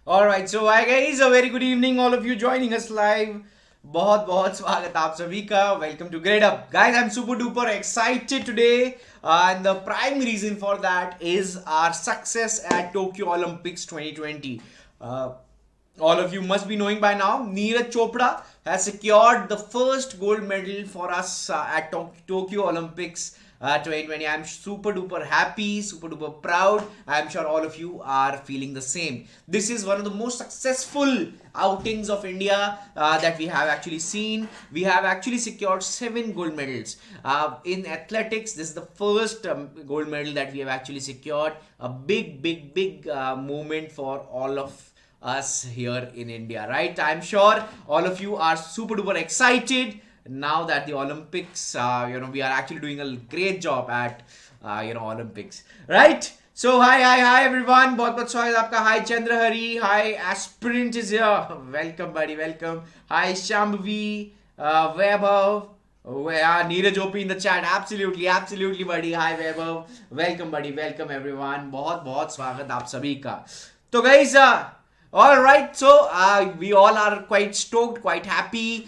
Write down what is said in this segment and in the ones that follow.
Alright, so hi guys, a very good evening, all of you joining us live. बहुत बहुत स्वागत आप सभी का. Welcome to Gradeup. Guys, I'm super duper excited today, and the prime reason for that is our success at Tokyo Olympics 2020. All of you must be knowing by now, Neeraj Chopra has secured the first gold medal for us at Tokyo Olympics 2020. I'm super duper happy, super duper proud. I'm sure all of you are feeling the same. This is one of the most successful outings of India that we have actually seen. We have actually secured 7 gold medals. In athletics, this is the first gold medal that we have actually secured. A big moment for all of us here in India, right? I'm sure all of you are super duper excited now that the Olympics, we are actually doing a great job at, Olympics, right? So hi everyone, बहुत बहुत स्वागत आपका. Hi Chandrahari, hi Aspirant is here. Welcome buddy, welcome. Hi Shambhavi, Vaibhav. Neeraj OP in the chat. Absolutely buddy. Hi Vaibhav, welcome buddy, welcome everyone. बहुत बहुत स्वागत आप सभी का. तो guys, all right, so we all are quite stoked, quite happy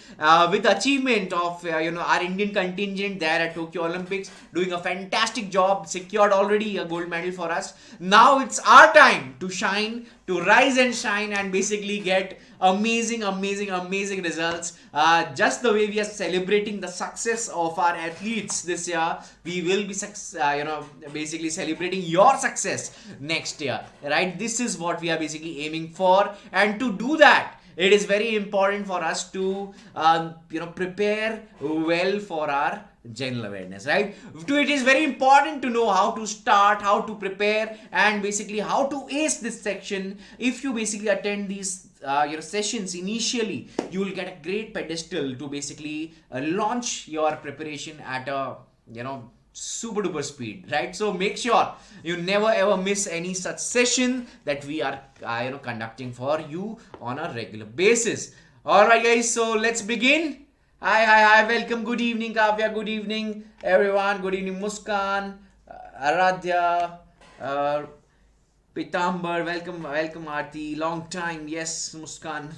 with the achievement of our Indian contingent there at Tokyo Olympics, doing a fantastic job, secured already a gold medal for us. Now it's our time to shine, to rise and shine, and basically get amazing results. Just the way we are celebrating the success of our athletes this year, we will be basically celebrating your success next year, right? This is what we are basically aiming for, and to do that, it is very important for us to prepare well for our general awareness, right? It is very important to know how to start, how to prepare, and basically how to ace this section. If you basically attend these sessions initially, you will get a great pedestal to basically launch your preparation at a super duper speed, right? So make sure you never ever miss any such session that we are conducting for you on a regular basis. All right guys, so let's begin. Hi, welcome, good evening Kavya, good evening everyone, good evening Muskan, Aradhya, Pitambar, welcome Aarti, long time, yes Muskan.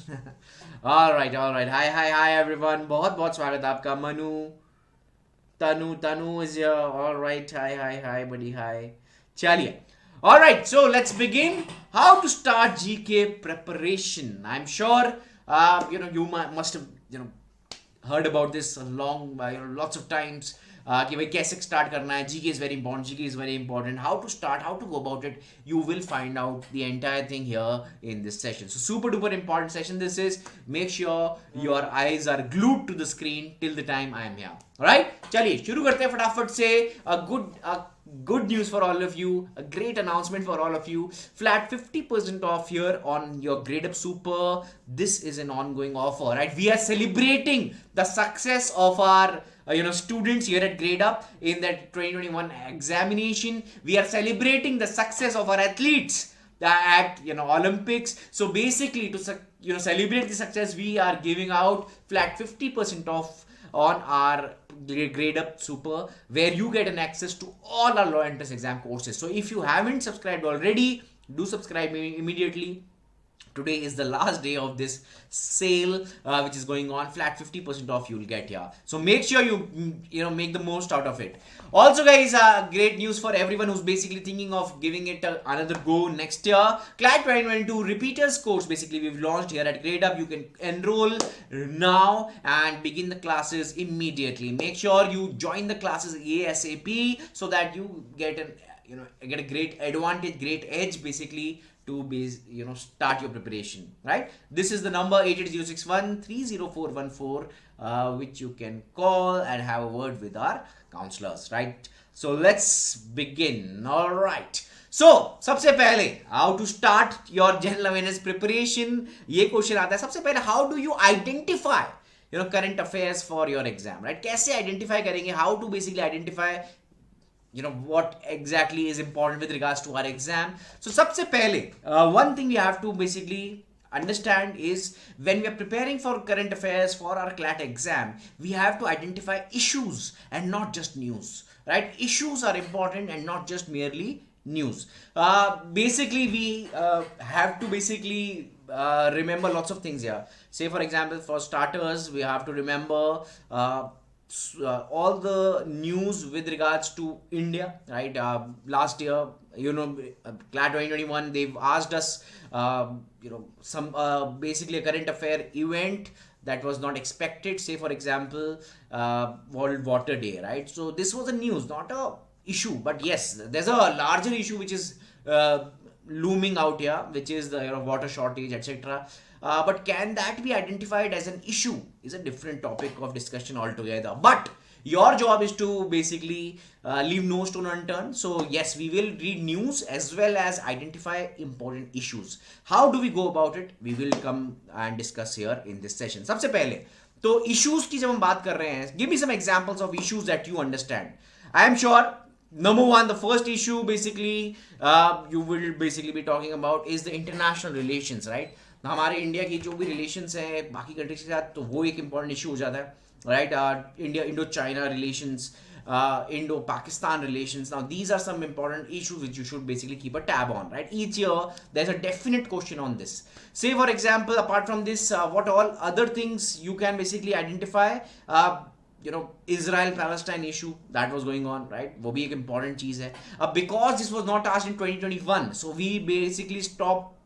all right, hi everyone, बहुत स्वागत आपका. Manu, Tanu is here. All right, hi buddy, hi. Chaliye. All right, so let's begin. How to start GK preparation? I'm sure you must have heard about this a long lots of times. कि भाई कैसे start करना है. GK is very important, GK is very important. How to start, how to go about it, you will find out the entire thing here in this session. So super duper important session this is. Make sure your eyes are glued to the screen till the time I am here. Alright, चलिए शुरू करते हैं फटाफट से. Good news for all of you, a great announcement for all of you. Flat 50% off here on your Gradeup Super. This is an ongoing offer, right? We are celebrating the success of our students here at Gradeup in that 2021 examination. We are celebrating the success of our athletes at Olympics. So basically, to celebrate the success, we are giving out flat 50% off on our Gradeup Super, where you get an access to all our law entrance exam courses. So if you haven't subscribed already, do subscribe immediately. Today is the last day of this sale which is going on. Flat 50% off you will get here. So make sure you make the most out of it. Also guys, great news for everyone who's basically thinking of giving it another go next year. CLAT 2022 repeaters course basically we've launched here at Gradeup. You can enroll now and begin the classes immediately. Make sure you join the classes ASAP so that you get a great advantage, great edge basically to start your preparation, right? This is the number 8806130414 which you can call and have a word with our counselors, right? So let's begin. All right, so सबसे पहले how to start your general awareness preparation, ये question आता है सबसे पहले. How do you identify current affairs for your exam, right? कैसे identify करेंगे, how to basically identify what exactly is important with regards to our exam. So sabse pehle, one thing we have to basically understand is when we are preparing for current affairs for our CLAT exam, we have to identify issues and not just news, right? Issues are important and not just merely news. Basically, we have to basically remember lots of things here. Say, for example, for starters, we have to remember all the news with regards to India, right? Last year, CLAT 2021, they've asked us, some basically a current affair event that was not expected. Say, for example, World Water Day, right? So this was a news, not a issue, but yes, there's a larger issue which is looming out here, which is the water shortage, etc. But can that be identified as an issue is a different topic of discussion altogether. But your job is to basically leave no stone unturned. So yes, we will read news as well as identify important issues. How do we go about it? We will come and discuss here in this session. सबसे पहले तो issues की जब हम बात कर रहे हैं, give me some examples of issues that you understand. I am sure number one, the first issue basically you will basically be talking about is the international relations, right? हमारे इंडिया की जो भी रिलेशंस है बाकी countries के साथ, तो वो एक इंपॉर्टेंट इशू हो जाता है, right? India Indo China relations, Indo Pakistan relations. Now these are some important issues which you should basically keep a tab on, right? Each year there's a definite question on this. Say for example, apart from this, what all other things you can basically identify? Israel Palestine issue that was going on, right? वो भी एक important चीज है. Because this was not asked in 2021, so we basically stopped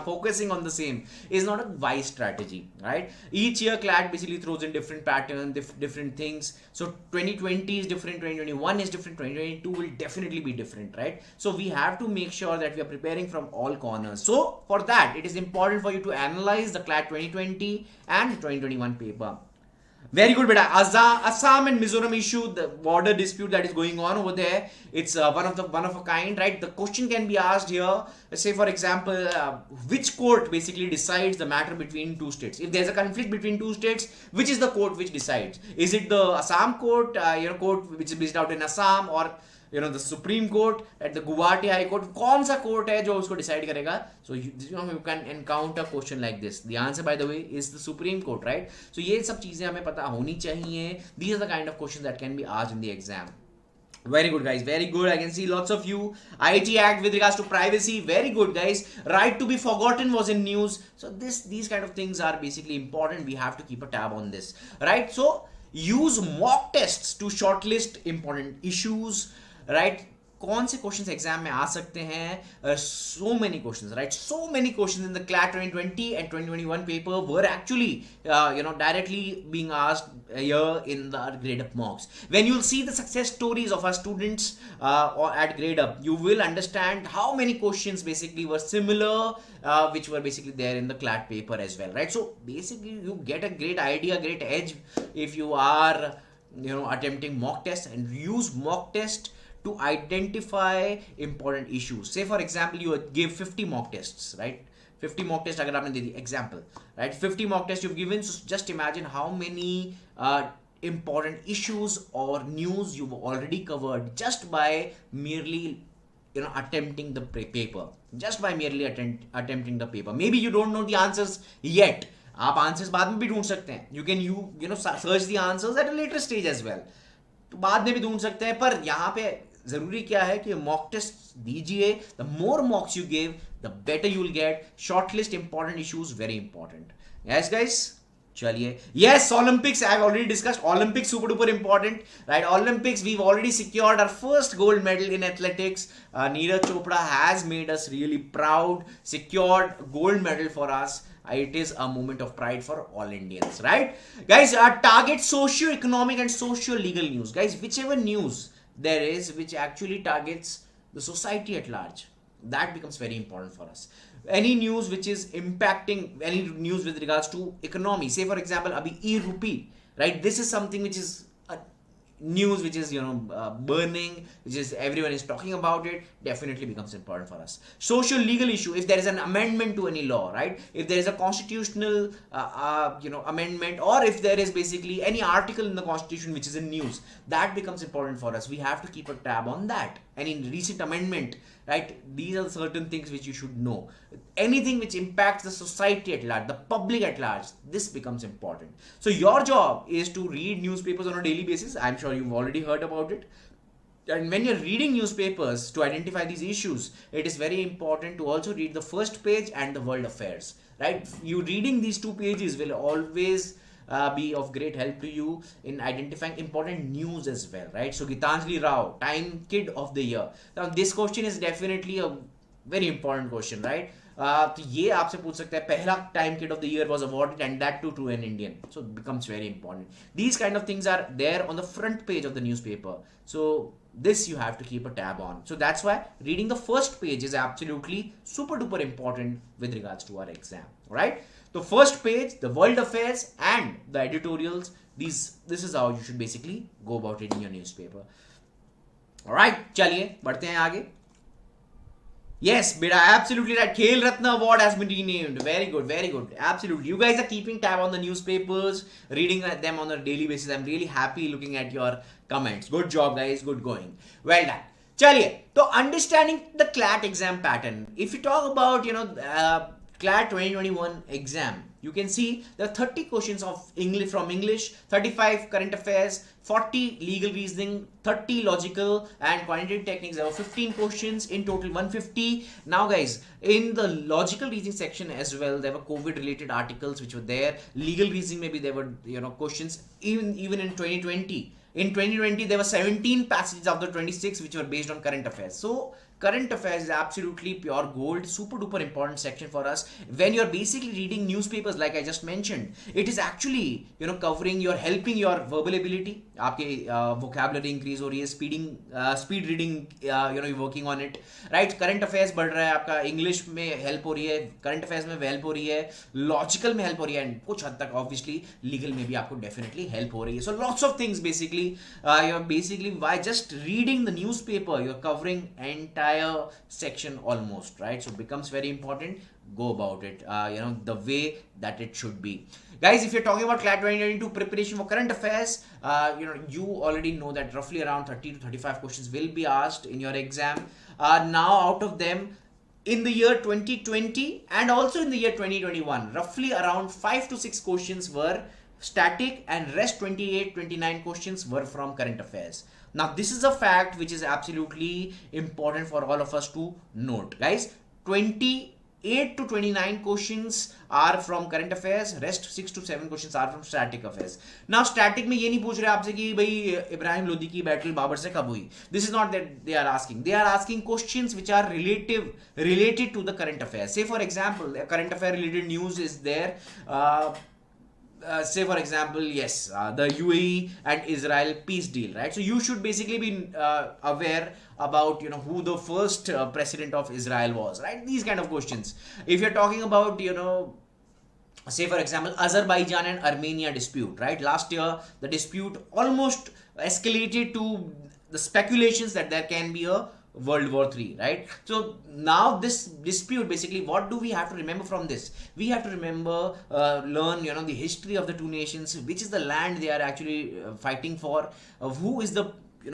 focusing on the same is not a wise strategy, right? Each year CLAT basically throws in different patterns, different things. So 2020 is different, 2021 is different, 2022 will definitely be different, right? So we have to make sure that we are preparing from all corners. So for that, it is important for you to analyze the CLAT 2020 and 2021 paper. Very good, beta. Assam and Mizoram issue, the border dispute that is going on over there, it's one of a kind, right? The question can be asked here. Say for example, which court basically decides the matter between two states? If there's a conflict between two states, which is the court which decides? Is it the Assam court, court which is based out in Assam, or the Supreme Court at the Guwahati High Court? कौन सा court है जो उसको decide करेगा? So you can encounter a question like this. The answer, by the way, is the Supreme Court, right? So ये सब चीजें हमें पता होनी चाहिए. These are the kind of questions that can be asked in the exam. Very good, guys. Very good. I can see lots of you. IT Act with regards to privacy. Very good, guys. Right to be forgotten was in news. So these kind of things are basically important. We have to keep a tab on this, right? So use mock tests to shortlist important issues. Right? कौन से questions exam में आ सकते हैं? So many questions, right? So many questions in the CLAT 2020 and 2021 paper were actually directly being asked here in the Gradeup mocks. When you'll see the success stories of our students or at Gradeup, you will understand how many questions basically were similar, which were basically there in the CLAT paper as well, right? So basically you get a great idea, great edge if you are attempting mock tests, and use mock test to identify important issues. Say for example, you give 50 mock tests, right? 50 mock tests अगर आपने दे दी, example, right? 50 mock tests you've given, so just imagine how many important issues or news you've already covered just by merely attempting the paper, just by merely attempting the paper. Maybe you don't know the answers yet. आप answers बाद में भी ढूंढ सकते हैं. You can search the answers at a later stage as well. तो बाद में भी ढूंढ सकते हैं, पर यहाँ पे जरूरी क्या है कि मॉक टेस्ट दीजिए. The more mocks you give, the better you will get. Shortlist important issues, very important. Yes guys, चलिए. Yes, Olympics I have already discussed. Olympics super duper important, right? Olympics we have already secured our first gold medal in athletics. Neeraj Chopra has made us really proud, secured gold medal for us. It is a moment of pride for all Indians, right? Guys, target socio-economic and socio-legal news. Guys, whichever news there is which actually targets the society at large, that becomes very important for us. Any news which is impacting, any news with regards to economy. Say for example, abhi e-rupee, right? This is something which is news which is burning, which is everyone is talking about it, definitely becomes important for us. Social legal issue, if there is an amendment to any law, right? If there is a constitutional amendment, or if there is basically any article in the constitution which is in news, that becomes important for us. We have to keep a tab on that. Any recent amendment, right? These are certain things which you should know. Anything which impacts the society at large, the public at large, this becomes important. So your job is to read newspapers on a daily basis. I'm sure you've already heard about it. and when you're reading newspapers to identify these issues, it is very important to also read the first page and the world affairs, right? You reading these two pages will always be of great help to you in identifying important news as well, right? So Gitanjali Rao, Time Kid of the Year. Now this question is definitely a very important question, right? तो ये आपसे पूछ सकता है पहला time kid of the year was awarded and that to an Indian, so it becomes very important. These kind of things are there on the front page of the newspaper, so this you have to keep a tab on. So that's why reading the first page is absolutely super duper important with regards to our exam, right? The first page, the world affairs and the editorials, this is how you should basically go about reading your newspaper. All right, चलिए बढ़ते हैं आगे. Yes, beta, absolutely right. Khel Ratna Award has been renamed. Very good, very good. Absolutely. You guys are keeping tab on the newspapers, reading them on a daily basis. I'm really happy looking at your comments. Good job, guys. Good going. Well done. Chaliye. So, understanding the CLAT exam pattern. If you talk about, CLAT 2021 exam, you can see there are 30 questions of English from English, 35 current affairs, 40 legal reasoning, 30 logical and quantitative techniques. There were 15 questions in total, 150. Now guys, in the logical reasoning section as well, there were COVID related articles which were there. Legal reasoning, maybe there were questions even in 2020. In 2020 there were 17 passages of the 26 which were based on current affairs. So current affairs is absolutely pure gold, super duper important section for us. When you're basically reading newspapers, like I just mentioned, it is actually covering your, helping your verbal ability. आपके vocabulary increase हो रही है, speed reading, you're working on it, right? Current affairs बढ़ रहा है आपका, English में help हो रही है, current affairs में help हो रही है, logical में help हो रही है, and कुछ हद तक obviously legal में भी आपको definitely help हो रही है. So lots of things basically, you're basically by just reading the newspaper, you're covering entire section almost, right? So it becomes very important. Go about it the way that it should be. Guys, if you're talking about CLAT 2022 preparation for current affairs, you already know that roughly around 30 to 35 questions will be asked in your exam. Now out of them, in the year 2020 and also in the year 2021, roughly around 5 to 6 questions were static and rest 28-29 questions were from current affairs. Now this is a fact which is absolutely important for all of us to note. Guys, 28 to 29 questions are from current affairs, rest 6 to 7 questions are from static affairs. Now static में ये नहीं पूछ रहे आपसे कि भाई इब्राहिम लोदी की battle Babar से कब हुई. This is not that they are asking. They are asking questions which are related to the current affairs. Say for example, a current affair related news is there. Say for example, yes, the UAE and Israel peace deal, right? So you should basically be aware about who the first president of Israel was, right? These kind of questions. If you're talking about say for example, Azerbaijan and Armenia dispute, right? Last year the dispute almost escalated to the speculations that there can be a World War III, right? So now this dispute, basically what do we have to remember from this? We have to remember, learn the history of the two nations, which is the land they are actually fighting for, who is the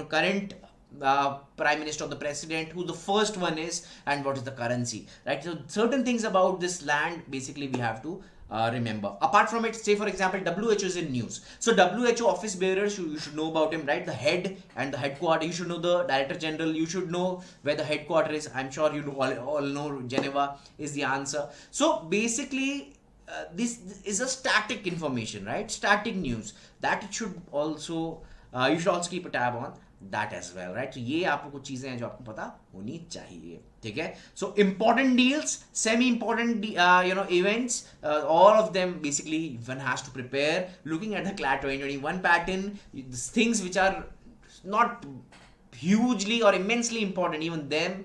current prime minister or the president, who the first one is, and what is the currency, right? So certain things about this land basically we have to remember. Apart from it, say for example, WHO is in news. So WHO office bearers, you should know about him, right? The head and the headquarter, you should know the director general, you should know where the headquarter is. I'm sure you all know Geneva is the answer. So basically this is a static information, right? Static news that it should also you should also keep a tab on that as well, right? So ये आपको कुछ चीजें हैं जो आपको पता होनी चाहिए, ठीक है? So important deals, semi important events, all of them basically one has to prepare looking at the CLAT 2021 pattern. Things which are not hugely or immensely important, even them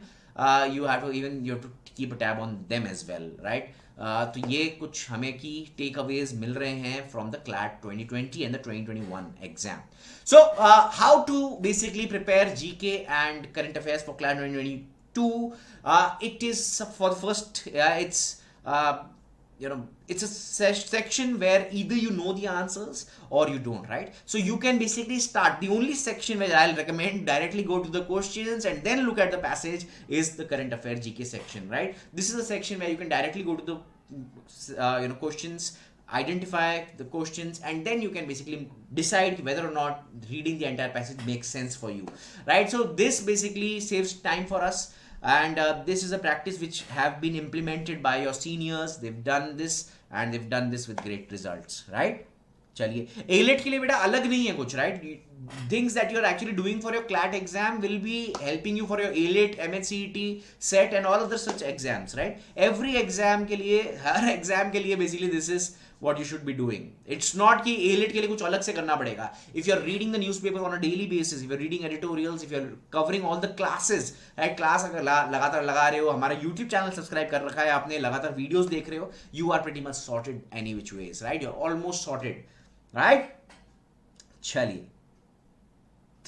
you have to keep a tab on them as well, right? तो ये कुछ हमें की take Awez मिल रहे हैं from the CLAT 2020 and the 2021 exam. So how to basically prepare GK and current affairs for CLAT 2022? It is for the first, it's it's a section where either you know the answers or you don't, right? So you can basically start. The only section where I'll recommend directly go to the questions and then look at the passage is the current affair GK section, right? This is a section where you can directly go to the questions identify the questions, and then you can basically decide whether or not reading the entire passage makes sense for you, right? So this basically saves time for us, and this is a practice which have been implemented by your seniors. They've done this and they've done this with great results, right? चलिए AILET के लिए बेटा अलग नहीं है कुछ, right? Things that you are actually doing for your CLAT exam will be helping you for your AILET, MHCET, SET and all other such exams, right? Every exam के लिए, हर एग्जाम के लिए basically this is what you should be doing. It's not कि AILET के लिए कुछ अलग से करना पड़ेगा. If you are reading the newspaper on a daily basis, if you are reading editorials, if you are covering all the classes, right? Class अगर लगातार लगा रहे हो, हमारा YouTube चैनल सब्सक्राइब कर रखा है आपने, लगातार वीडियोस देख रहे हो, you are pretty much sorted any which ways, right? You're almost sorted, right? चलिए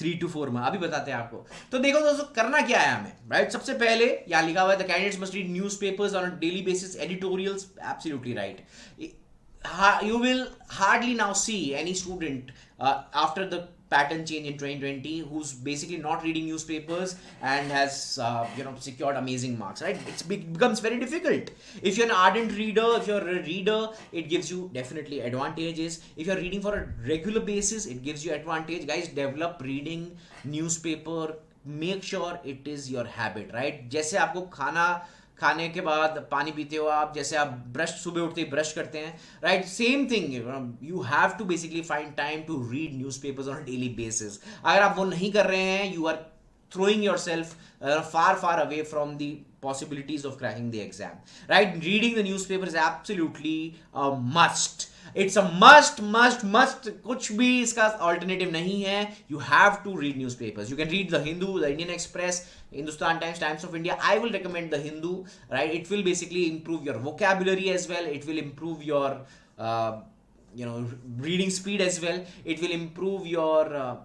3 to 4 में अभी बताते हैं आपको. तो देखो दोस्तों करना क्या है हमें, राइट? सबसे पहले यहाँ लिखा हुआ है the candidates must read newspapers on a daily basis, editorials, absolutely right. You will hardly now see any student after the pattern change in 2020 who's basically not reading newspapers and has secured amazing marks, right? It becomes very difficult. If you're an ardent reader, if you're a reader, it gives you definitely advantages. If you're reading for a regular basis, it gives you advantage. Guys, develop reading newspaper. Make sure it is your habit, right? जैसे आपको खाने के बाद पानी पीते हो आप, जैसे आप ब्रश सुबह उठते ही ब्रश करते हैं, right? Same thing, you have to basically find time to read newspapers on daily basis. अगर आप वो नहीं कर रहे हैं, you are throwing yourself far away from the possibilities of cracking the exam, right? Reading the newspaper is absolutely a must. It's a must. कुछ भी इसका alternative नहीं है. You have to read newspapers. You can read the Hindu, the Indian Express, Hindustan Times, Times of India. I will recommend the Hindu, right? It will basically improve your vocabulary as well. It will improve your reading speed as well. It will improve your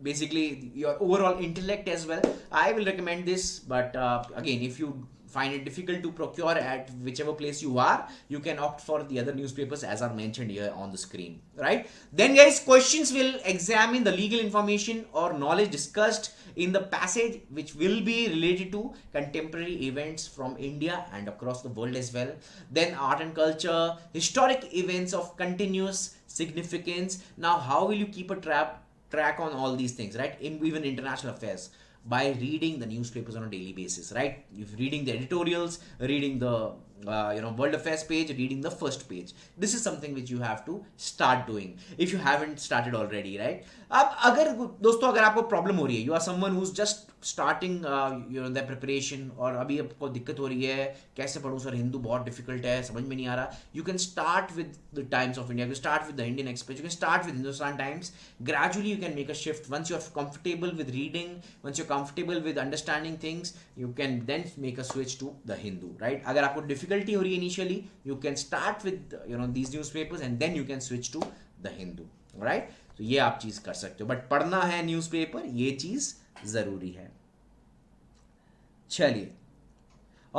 basically your overall intellect as well. I will recommend this, but again, if you find it difficult to procure at whichever place you are, you can opt for the other newspapers as are mentioned here on the screen, right? Then guys, questions will examine the legal information or knowledge discussed in the passage which will be related to contemporary events from India and across the world as well. Then art and culture, historic events of continuous significance. Now how will you keep a track on all these things, right? Even international affairs, by reading the newspapers on a daily basis, right? If reading the editorials, reading the world affairs page, reading the first page, this is something which you have to start doing if you haven't started already, right? अब अगर दोस्तों अगर आपको problem हो रही है, you are someone who is just starting the preparation, और अभी आपको दिक्कत हो रही है, कैसे पढ़ूं सर, हिंदू बहुत डिफिकल्ट है, समझ में नहीं आ रहा, you can start with the times of India, you start with the Indian express, you can start with Hindustan times. Gradually you can make a shift. Once you are comfortable with reading, once you're comfortable with understanding things, you can then make a switch to the Hindu, right? अगर आपको difficulty हो रही है initially, you can start with these newspapers and then you can switch to the Hindu, right? तो ये आप चीज कर सकते हो, बट पढ़ना है न्यूज़पेपर, ये चीज जरूरी है. चलिए,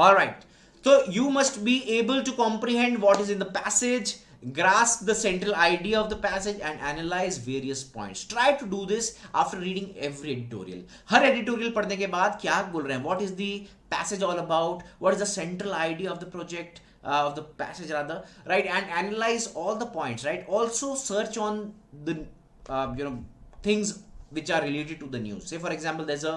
alright. So you must be able to comprehend what is in the passage, grasp the central idea of the passage and analyze various points. Try to do this after reading every editorial. Her editorial पढ़ने के बाद क्या बोल रहे हैं, what is the passage all about, what is the central idea of the project, of the passage rather, right? And analyze all the points, right? Also search on the things which are related to the news. Say for example, there's a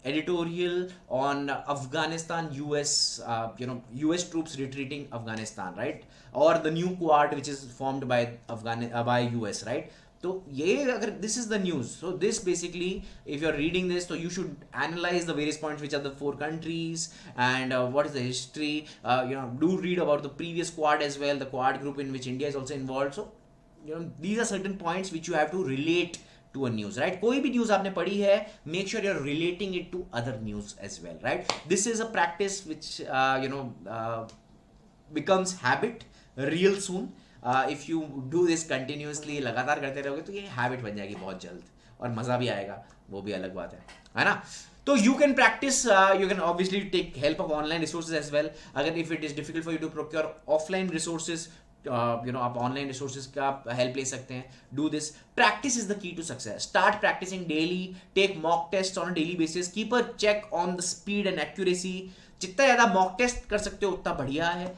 editorial on Afghanistan, US troops retreating Afghanistan, right? Or the new Quad which is formed by US, right? So this is the news. So this basically, if you're reading this, so you should analyze the various points, which are the 4 countries and what is the history. Do read about the previous Quad as well, the Quad group in which India is also involved. So these are certain points which you have to relate to a news, right? कोई भी news आपने पढ़ी है, make sure you're relating it to other news as well, right? This is a practice which becomes habit real soon. If you do this continuously, लगातार करते रहोगे तो ये habit बन जाएगी बहुत जल्द, और मज़ा भी आएगा, वो भी अलग बात है ना? तो you can practice, you can obviously take help of online resources as well. अगर if it is difficult for you to procure offline resources, आप ऑनलाइन रिसोर्सेज का हेल्प ले सकते हैं. Do this. Practice is the key to success. Start practising daily. Take mock test on a daily basis. Keep a check on the speed and accuracy. जितना ज़्यादा mock test कर सकते हो उतना बढ़िया है.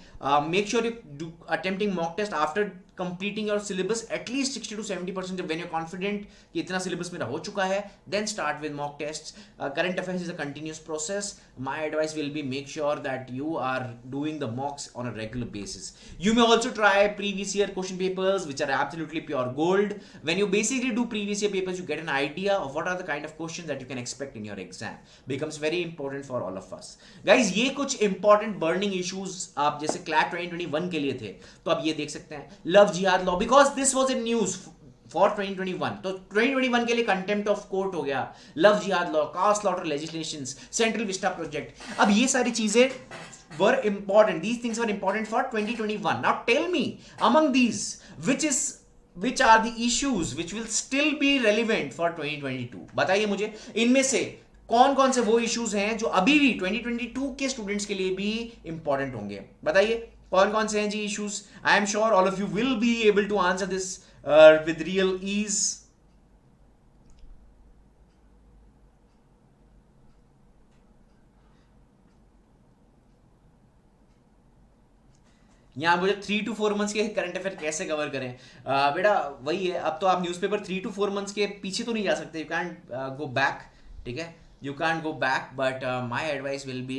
Make sure you do attempting mock test after completing your syllabus at least 60 to 70% when you're confident कि इतना syllabus मेरा हो चुका है, then start with mock tests. Current affairs is a continuous process. My advice will be make sure that you are doing the mocks on a regular basis. You may also try previous year question papers which are absolutely pure gold. When you basically do previous year papers, you get an idea of what are the kind of questions that you can expect in your exam. Becomes very important for all of us. Guys, ये कुछ important burning issues आप जैसे CLAT 2021 के लिए थे, तो आप ये देख सकते हैं. Love jihad law, because this was in news for 2021, तो 2021 के लिए कंटेम्प्ट ऑफ कोर्ट हो गया, लव जिहाद लॉ, कास्ट slaughter legislations, central vista project. अब ये सारी चीजें were important, these things were important for 2021. Now tell me among these which are the issues which will still be relevant for 2022. बताइए मुझे इनमें से कौन कौन से वो इश्यूज हैं जो अभी भी 2022 के स्टूडेंट्स के लिए भी इंपॉर्टेंट होंगे. बताइए कौन कौन से हैं जी issues. I am sure all of you will be able to answer this with real ease. यहाँ मुझे 3 to 4 मंथ्स के करंट अफेयर कैसे कवर करें. बेटा वही है, अब तो आप न्यूज़पेपर 3 to 4 मंथ्स के पीछे तो नहीं जा सकते. यू कैन गो बैक, ठीक है, you can't go back, but my advice will be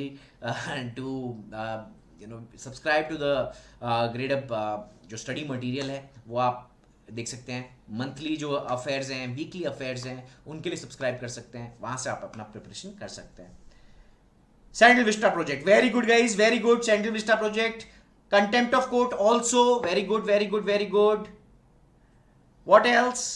to subscribe to the Gradeup जो स्टडी मटेरियल है वो आप देख सकते हैं. मंथली जो अफेयर्स हैं, वीकली अफेयर्स हैं, उनके लिए सब्सक्राइब कर सकते हैं, वहां से आप अपना प्रिपरेशन कर सकते हैं. Central vista project, very good guys, very good. Central vista project, contempt of court also, very good very good very good. What else?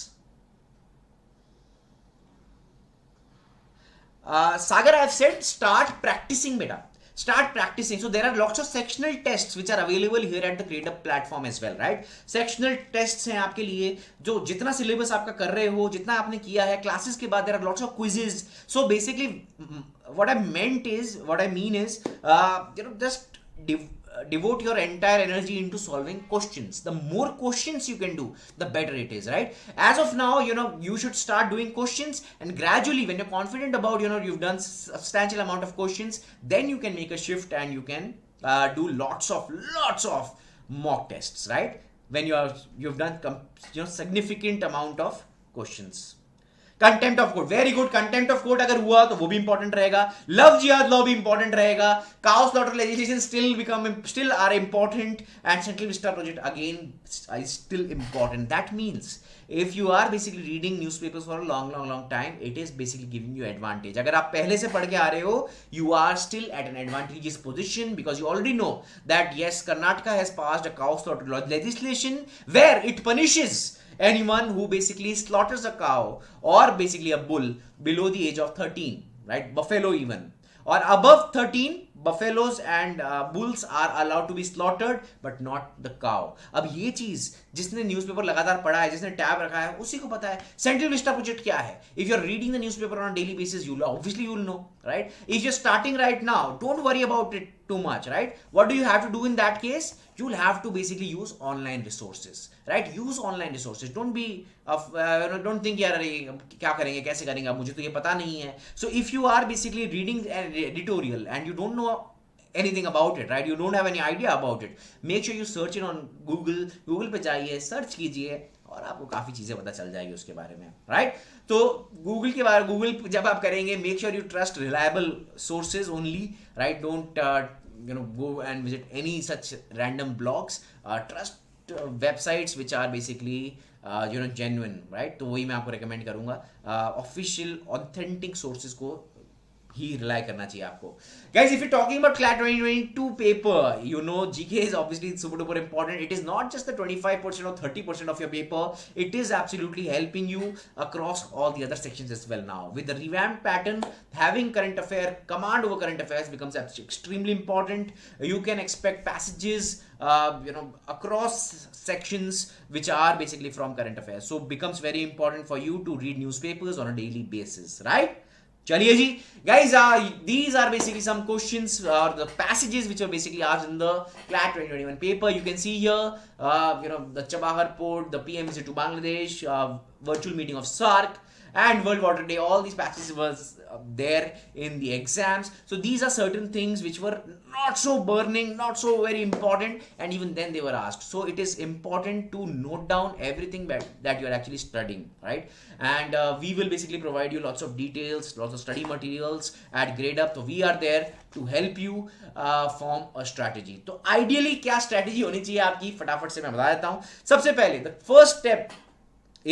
Sagar, I've said start practicing, beta. Start practicing. So there are lots of sectional tests which are available here at the Gradeup platform as well, right? Sectional tests हैं आपके लिए, जो जितना syllabus आपका कर रहे हो, जितना आपने किया है, classes के बाद there are lots of quizzes. So basically, what I mean is, just devote your entire energy into solving questions. The more questions you can do, the better it is, right? As of now, you should start doing questions, and gradually when you're confident about, you've done substantial amount of questions, then you can make a shift and you can do lots of mock tests, right? When you've done significant amount of questions. Contempt of court, very good. Contempt of court अगर हुआ तो वो भी important रहेगा. Love jihad law भी important रहेगा. Cow slaughter legislation still are important, and central vista project again is still important. That means if you are basically reading newspapers for a long time, it is basically giving you advantage. अगर आप पहले से पढ़ के आ रहे हो, you are still at an advantageous position because you already know that yes, Karnataka has passed a cow slaughter law legislation where it punishes anyone who basically slaughters a cow or basically a bull below the age of 13, right? Buffalo even, or above 13, buffaloes and bulls are allowed to be slaughtered but not the cow. अब ये चीज जिसने newspaper लगातार पढ़ा है, जिसने tab रखा है, उसी को पता है. सेंट्रल विस्टा प्रोजेक्ट क्या है? If you're reading the newspaper on a daily basis, you'll know, right? If you're starting right now, don't worry about it too much, right? What do you have to do in that case? You'll have to basically use online resources, right? Use online resources. Don't think यार क्या करेंगे, कैसे करेंगे, मुझे तो ये पता नहीं है. So if you are basically reading an editorial and you don't know anything about it, right? You don't have any idea about it. Make sure you search it on Google. Google पे जाइए, search कीजिए और आपको काफी चीजें पता चल जाएगी उसके बारे में, राइट? तो गूगल जब आप करेंगे, make sure you trust reliable sources only, right? Don't go and visit any such random blogs. Trust websites which are basically genuine, right? तो वही मैं आपको recommend करूंगा. Official authentic sources को ही रिलाई करना चाहिए आपको. Guys, if you're talking about CLAT 2022 paper, GK is obviously super duper important. It is not just the 25% or 30% of your paper. It is absolutely helping you across all the other sections as well now. With the revamped pattern, having command over current affairs becomes extremely important. You can expect passages across sections which are basically from current affairs. So becomes very important for you to read newspapers on a daily basis, right? चलिए जी guys, these are basically some questions or the passages which are basically asked in the CLAT 2021 paper. You can see here the Chabahar port, the PM visit to Bangladesh, virtual meeting of SARC, and World Water Day. All these patches was there in the exams. So these are certain things which were not so burning, not so very important, and even then they were asked. So it is important to note down everything that you are actually studying, right? And we will basically provide you lots of details, lots of study materials at Gradeup. So we are there to help you form a strategy. तो ideally क्या strategy होनी चाहिए आपकी, फटाफट से मैं बता देता हूँ. सबसे पहले the first step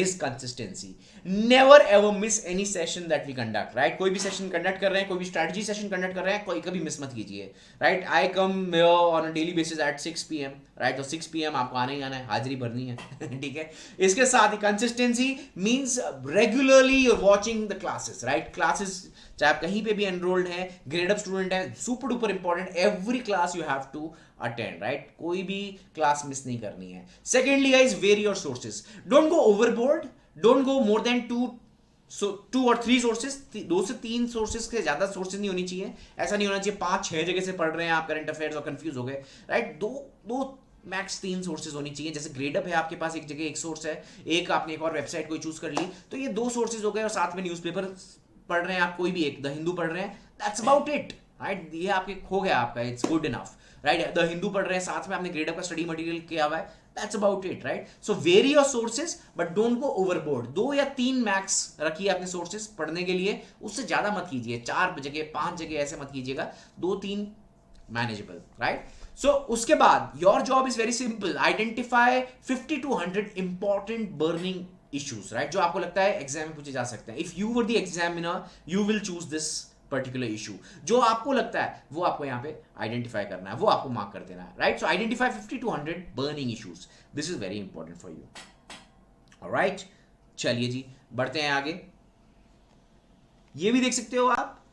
is consistency. Never ever miss any session that we conduct, right? कोई भी session conduct कर रहे हैं, कोई भी strategy session conduct कर रहे हैं, कोई कभी miss मत कीजिए, right? I come here on a daily basis at 6 p.m, right? तो 6 p.m आपको आना ही आना है, हाजिरी भरनी है, ठीक है? इसके साथ ही consistency means regularly you're watching the classes, right? Classes चाहे आप कहीं पे भी enrolled हैं, Gradeup student हैं, super duper important. Every class you have to attend, right? कोई भी क्लास मिस नहीं करनी है. Secondly guys, vary your sources. Don't go overboard. Don't go more than two or three sources. 2 से 3 sources के ज्यादा sources नहीं होनी चाहिए. ऐसा नहीं होना चाहिए 5-6 जगह से पढ़ रहे हैं आप करंट अफेयर्स और कंफ्यूज हो गए, राइट? दो मैक्स 3 सोर्सेज होनी चाहिए. जैसे Gradeup है, आपके पास एक जगह एक सोर्स है, एक आपने एक और वेबसाइट कोई चूज कर ली, तो ये 2 सोर्सेज हो गए. और साथ में न्यूज़पेपर पढ़ रहे हैं आप, कोई भी एक, द हिंदू पढ़ रहे हैं, दैट्स अबाउट इट, राइट? ये आपके हो गया आपका, it's good enough, right? The Hindu पढ़ रहे हैं, साथ में आपने Gradeup का स्टडी मटेरियल किया हुआ है, that's about it, right? So very your sources but don't go overboard. 2 या 3 मैक्स रखिए अपने सोर्सेज पढ़ने के लिए, उससे ज्यादा मत कीजिए. 4 जगह 5 जगह ऐसे मत कीजिएगा, 2-3 मैनेजेबल, राइट? सो उसके बाद your job is very simple. Identify 50 to 100 important burning issues, right? जो आपको लगता है एग्जाम में पूछे जा सकते हैं. If you were the examiner you will choose this particular issue. जो आपको लगता है वो आपको यहाँ पे आइडेंटिफाई करना है, वो आपको मार्क कर देना है, right? So identify 50 to 100 burning issues. This is very important for you. Alright, चलिए जी बढ़ते हैं आगे. ये भी देख सकते हो आप,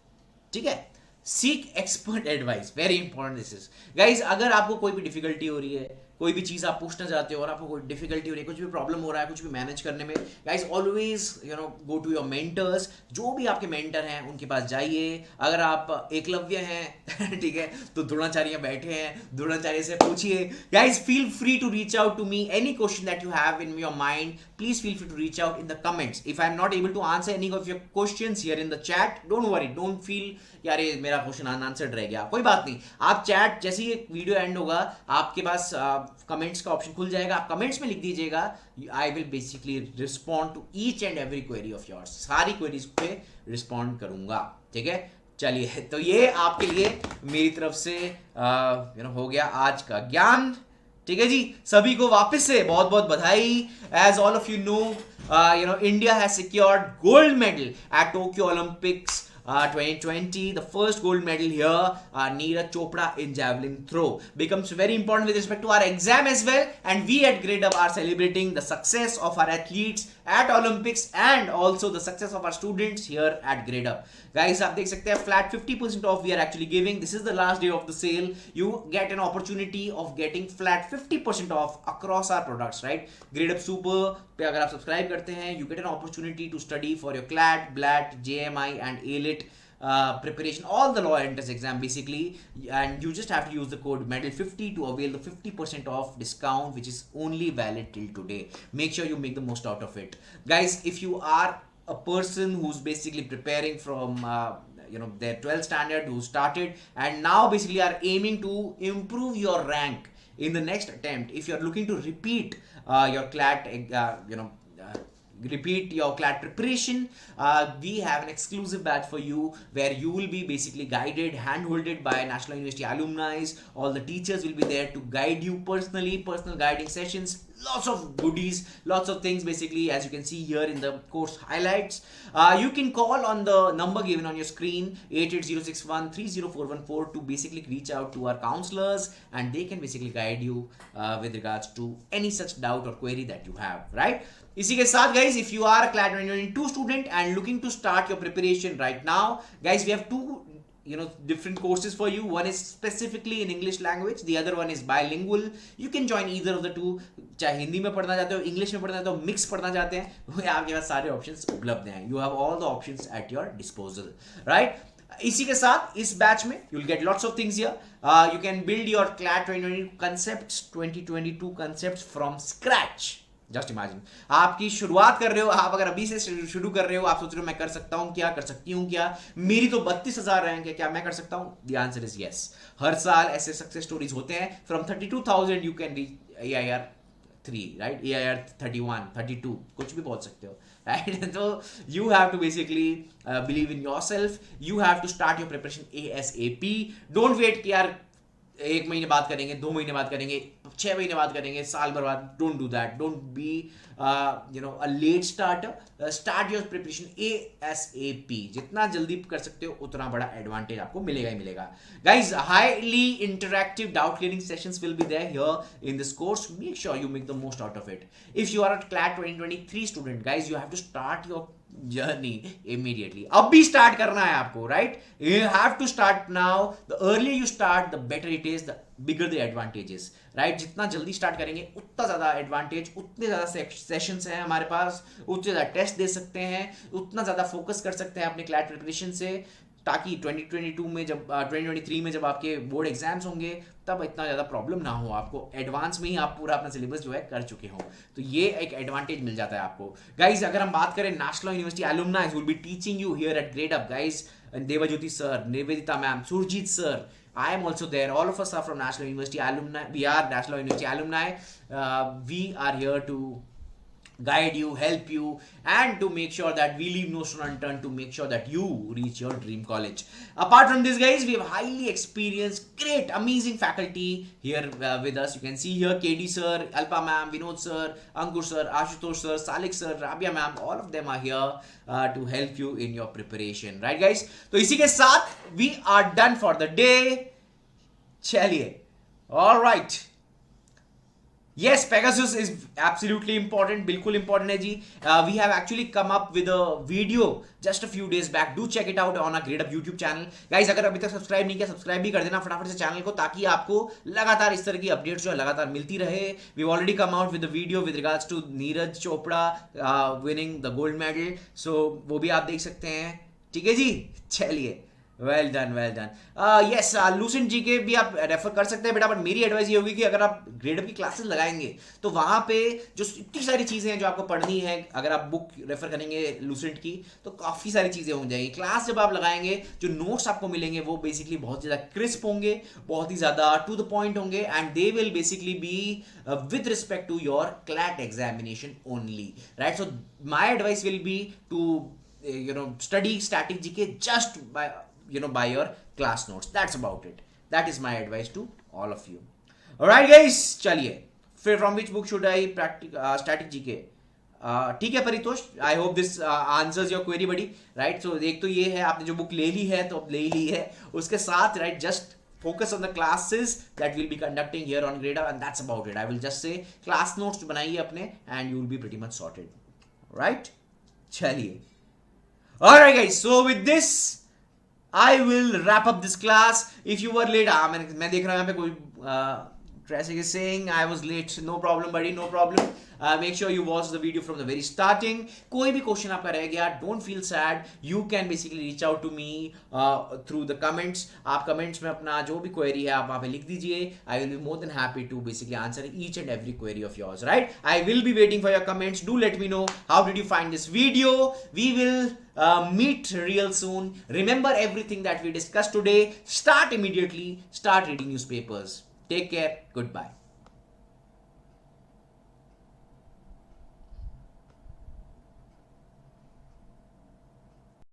ठीक है? Seek expert advice, very important this is. Guys, अगर आपको कोई भी डिफिकल्टी हो रही है, कोई भी चीज़ आप पूछना चाहते हो और आपको कोई डिफिकल्टी हो रही है, कुछ भी प्रॉब्लम हो रहा है, कुछ भी मैनेज करने में, guys always go to your mentors. जो भी आपके मेंटर हैं उनके पास जाइए. अगर आप एकलव्य हैं ठीक है, तो द्रोणाचार्य बैठे हैं, द्रोणाचार्य से पूछिए. Guys feel free to reach out to me. Any question that you have in your mind, please feel free to reach out in the comments. If I am not able to answer any of your questions here in the chat, don't worry, don't feel यार ये मेरा question unanswered रह गया. कोई बात नहीं, आप chat जैसे ही वीडियो एंड होगा आपके पास कमेंट्स का ऑप्शन खुल जाएगा, आप कमेंट्स में लिख दीजिएगा. I will basically respond to each and every query of yours. सारी क्वेरीज पे रिस्पॉन्ड करूंगा, ठीक है? चलिए, तो ये आपके लिए मेरी तरफ से हो गया आज का ज्ञान, ठीक है जी? सभी को वापस से बहुत बहुत बधाई. As all of you know, India has secured gold medal at Tokyo Olympics 2020. The first gold medal here, Neeraj Chopra in javelin throw, becomes very important with respect to our exam as well. And we at Gradeup are celebrating the success of our athletes at Olympics and also the success of our students here at Gradeup. Guys, आप देख सकते हैं flat 50% off we are actually giving. This is the last day of the sale. You get an opportunity of getting flat 50% off across our products, right? Gradeup Super पे अगर आप subscribe करते हैं, you get an opportunity to study for your CLAT, BLAT, JMI and ALIT preparation, all the law entrance exam basically, and you just have to use the code MEDAL50 to avail the 50% off discount, which is only valid till today. Make sure you make the most out of it. Guys, if you are a person who's basically preparing from their 12th standard, who started and now basically are aiming to improve your rank in the next attempt, if you're looking to repeat your CLAT repeat your CLAT preparation, we have an exclusive batch for you where you will be basically guided, hand-holded by National University alumni. All the teachers will be there to guide you personally, personal guiding sessions, lots of goodies, lots of things basically, as you can see here in the course highlights. You can call on the number given on your screen, 88061-30414, to basically reach out to our counselors and they can basically guide you with regards to any such doubt or query that you have, right? इसी के साथ guys, if you are a CLAT 2022 student and looking to start your preparation right now, guys, we have two different courses for you. One is specifically in English language, the other one is bilingual. You can join either of the two. चाहे हिंदी में पढ़ना चाहते हो, English में पढ़ना चाहते हो, mix पढ़ना चाहते हैं, वो आपके पास सारे ऑप्शंस उपलब्ध हैं. You have all the options at your disposal, right? इसी के साथ इस बैच में you'll get lots of things here. You can build your CLAT 2022 concepts from scratch. Just imagine, आपकी शुरुआत कर रहे हो, आप अगर अभी से शुरू कर रहे हो, आप सोच रहे हो मैं कर सकता हूं क्या, कर सकती हूं क्या, मेरी तो 32,000 रैंक है, क्या मैं कर सकता हूं? The answer is yes. हर साल ऐसे सक्सेस स्टोरीज होते हैं। From 32,000 you can reach AIR 3, right, AIR 31, 32, कुछ भी पहुंच सकते हो, राइट। तो you have to basically believe in yourself, you have to start your preparation ASAP। Don't wait कि यार 1 महीने बाद करेंगे, 2 महीने बाद करेंगे, 6 महीने बाद करेंगे, साल भर बाद। Don't do that, don't be a late starter. Start your preparation ASAP। जितना जल्दी कर सकते हो उतना बड़ा एडवांटेज आपको मिलेगा ही मिलेगा। Guys, highly interactive doubt clearing sessions will be there here in this course. Make sure you make the most out of it. If you are a CLAT 2023 student, guys, you have to start your journey immediately. अब भी start करना है आपको, राइट? You have to start now. The earlier you start the better it is, the bigger the advantages, right? जितना जल्दी start करेंगे उतना ज्यादा एडवांटेज, उतने ज्यादा सेशंस हैं हमारे पास, उतने ज्यादा टेस्ट दे सकते हैं, उतना ज्यादा फोकस कर सकते हैं अपने क्लैट प्रिपरेशन से, ताकि 2022 में जब 2023 में जब आपके बोर्ड एग्जाम्स होंगे तब इतना ज़्यादा प्रॉब्लम ना हो आपको। एडवांस में ही आप पूरा अपना सिलेबस जो है कर चुके हो, तो ये एक एडवांटेज मिल जाता है आपको। गाइज, अगर हम बात करें national university alumni will be teaching you here at Gradeup. Guys, Devjyoti sir, Nivedita ma'am, Surjit sir, I am also there. All of us are from National University alumni. We are National University alumni. We are here to guide you, help you, and to make sure that we leave no stone unturned to make sure that you reach your dream college. Apart from this, guys, we have highly experienced, great, amazing faculty here with us. You can see here KD sir, Alpa ma'am, Vinod sir, Ankur sir, Ashutosh sir, Salik sir, Rabia ma'am, all of them are here to help you in your preparation. Right, guys? तो इसी के साथ we are done for the day. चलिए, all right. Yes, Pegasus is absolutely important. बिल्कुल important है जी. We have actually come up with a video just a few days back. Do check it out on our Gradeup YouTube channel. Guys, अगर अभी तक subscribe नहीं किया, subscribe भी कर देना फटाफट से चैनल को, ताकि आपको लगातार इस तरह की अपडेट्स जो है लगातार मिलती रहे. We've already come out with the video with regards to Neeraj Chopra winning the gold medal. So वो भी आप देख सकते हैं. ठीक है जी, चलिए. Well done, well done. Yes, Lucent GK भी आप रेफर कर सकते हैं बेटा, बट मेरी एडवाइस ये होगी कि अगर आप ग्रेडअप की क्लासेस लगाएंगे तो वहां पे जो इतनी सारी चीजें हैं जो आपको पढ़नी है, अगर आप बुक रेफर करेंगे लूसेंट की तो काफी सारी चीजें हो जाएंगी. क्लास जब आप लगाएंगे, जो नोट्स आपको मिलेंगे वो बेसिकली बहुत ज्यादा क्रिस्प होंगे, बहुत ही ज्यादा टू द पॉइंट होंगे, and they will basically be with respect to your CLAT examination only, right? So my advice will be to study static GK just by your class notes. That's about it. That is my advice to all of you. Alright guys, चलिए, फिर from which book should I practice static GK? ठीक है Paritosh, I hope this answers your query buddy, right? So एक तो ये है, आपने जो बुक ले ली है तो अब ले ली है, उसके साथ right just focus on the classes that we'll be conducting here on Gradeup, and that's about it. I will just say class notes बनाइए अपने and you will be pretty much sorted, right? चलिए. Alright guys, so with this I will wrap up this class. If you were late, मैं देख रहा हूँ यहाँ पे कोई Tracing is saying I was late. No problem buddy, no problem. Make sure you watch the video from the very starting. कोई भी question आपका रह गया, don't feel sad. You can basically reach out to me through the comments. आप comments में अपना जो भी query है आप वहाँ पे लिख दीजिए. I will be more than happy to basically answer each and every query of yours, right? I will be waiting for your comments. Do let me know how did you find this video. We will meet real soon. Remember everything that we discussed today. Start immediately. Start reading newspapers. Take care. Goodbye.